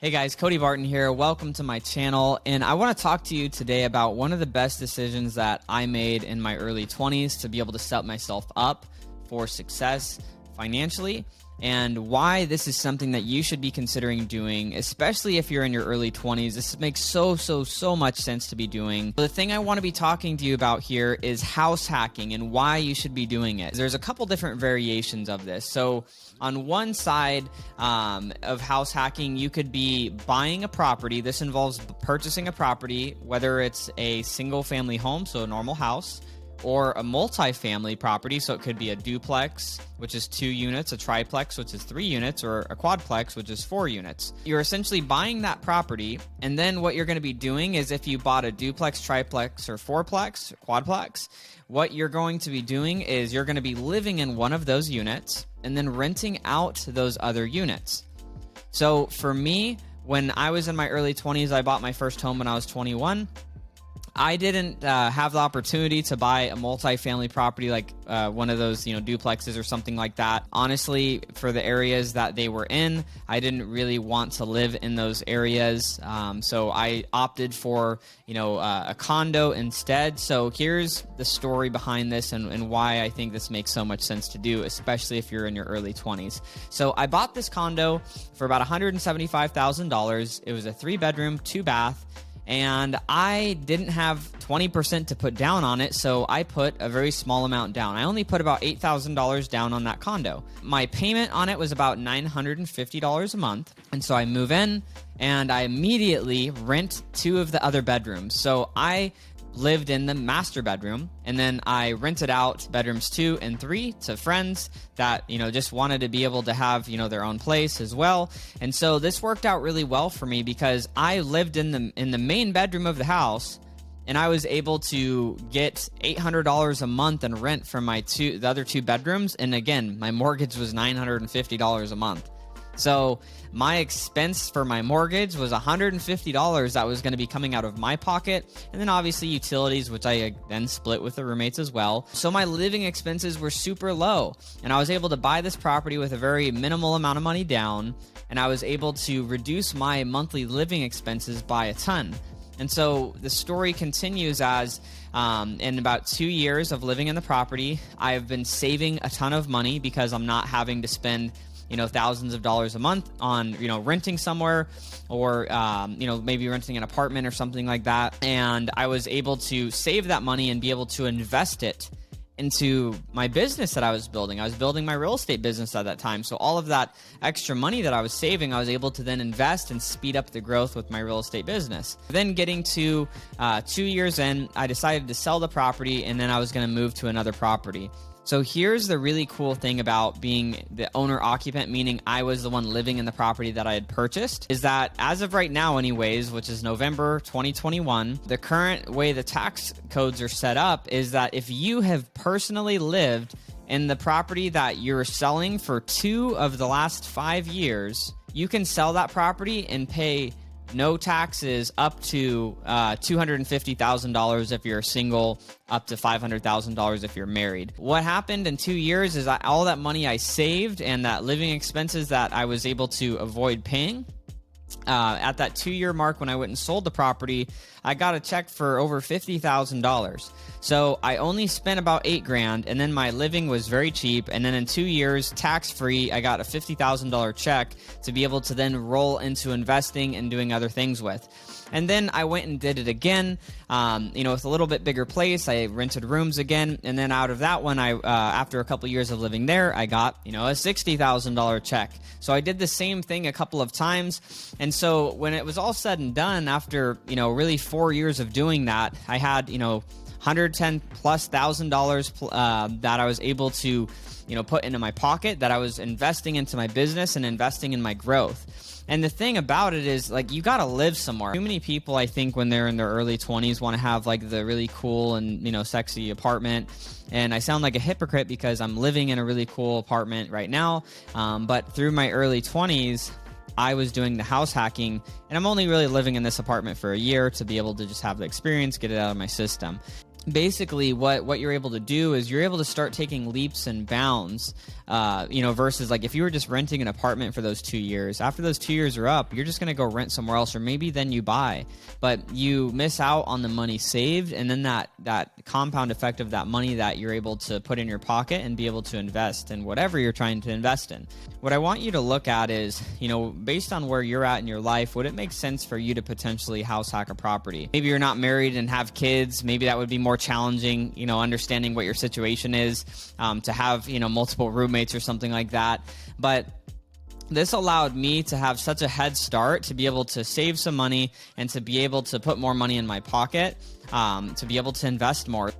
Hey guys, Cody Barton here. Welcome to my channel, and I want to talk to you today about one of the best decisions that I made in my early 20s to be able to set myself up for success financially, and why this is something that you should be considering doing, especially if you're in your early 20s. This makes so much sense to be doing. The thing I want to be talking to you about here is house hacking and why you should be doing it. There's a couple different variations of this. So on one side of house hacking, you could be buying a property. This involves purchasing a property, whether it's a single family home, so a normal house, or a multi-family property, so it could be a duplex, which is 2 units, a triplex, which is 3 units, or a quadplex, which is 4 units. You're essentially buying that property, and then what you're going to be doing is, if you bought a duplex, triplex, or fourplex, or quadplex, what you're going to be doing is you're going to be living in one of those units and then renting out those other units. So for me, when I was in my early 20s, I bought my first home when I was 21. I didn't have the opportunity to buy a multi-family property like one of those, duplexes or something like that. Honestly, for the areas that they were in, I didn't really want to live in those areas. So I opted for, a condo instead. So here's the story behind this and why I think this makes so much sense to do, especially if you're in your early 20s. So I bought this condo for about $175,000. It was a 3-bedroom, 2-bath. And I didn't have 20% to put down on it, so I put a very small amount down. I only put about $8,000 down on that condo. My payment on it was about $950 a month, and so I move in, and I immediately rent 2 of the other bedrooms. So I lived in the master bedroom, and then I rented out bedrooms 2 and 3 to friends that, just wanted to be able to have, their own place as well. And so this worked out really well for me because I lived in the main bedroom of the house, and I was able to get $800 a month in rent from the other 2 bedrooms. And again, my mortgage was $950 a month. So my expense for my mortgage was $150 that was going to be coming out of my pocket, and then obviously utilities, which I then split with the roommates as well. So my living expenses were super low, and I was able to buy this property with a very minimal amount of money down, and I was able to reduce my monthly living expenses by a ton. And so the story continues as in about 2 years of living in the property, I've been saving a ton of money because I'm not having to spend thousands of dollars a month on, renting somewhere or, maybe renting an apartment or something like that. And I was able to save that money and be able to invest it into my business that I was building. I was building my real estate business at that time. So all of that extra money that I was saving, I was able to then invest and speed up the growth with my real estate business. Then getting to 2 years in, I decided to sell the property, and then I was going to move to another property. So here's the really cool thing about being the owner-occupant, meaning I was the one living in the property that I had purchased, is that as of right now anyways, which is November 2021, the current way the tax codes are set up is that if you have personally lived in the property that you're selling for 2 of the last 5 years, you can sell that property and pay no taxes up to $250,000 if you're single, up to $500,000 if you're married. What happened in 2 years is all that money I saved and that living expenses that I was able to avoid paying, at that 2-year mark when I went and sold the property, I got a check for over $50,000. So I only spent about $8,000, and then my living was very cheap. And then in 2 years, tax-free, I got a $50,000 check to be able to then roll into investing and doing other things with. And then I went and did it again, with a little bit bigger place. I rented rooms again. And then out of that one, after a couple years of living there, I got, a $60,000 check. So I did the same thing a couple of times. And so when it was all said and done, after, really 4 years of doing that, I had, $110,000+ that I was able to, put into my pocket, that I was investing into my business and investing in my growth. And the thing about it is, you got to live somewhere. Too many people, I think, when they're in their early 20s want to have, the really cool and, sexy apartment. And I sound like a hypocrite because I'm living in a really cool apartment right now. But through my early 20s, I was doing the house hacking, and I'm only really living in this apartment for a year to be able to just have the experience, get it out of my system. basically what you're able to do is you're able to start taking leaps and bounds, versus like if you were just renting an apartment for those 2 years. After those 2 years are up, you're just going to go rent somewhere else, or maybe then you buy, but you miss out on the money saved, and then that compound effect of that money that you're able to put in your pocket and be able to invest in whatever you're trying to invest in. What I want you to look at is, based on where you're at in your life, would it make sense for you to potentially house hack a property? Maybe you're not married and have kids. Maybe that would be more challenging, understanding what your situation is, to have, multiple roommates or something like that. But this allowed me to have such a head start to be able to save some money and to be able to put more money in my pocket, to be able to invest more.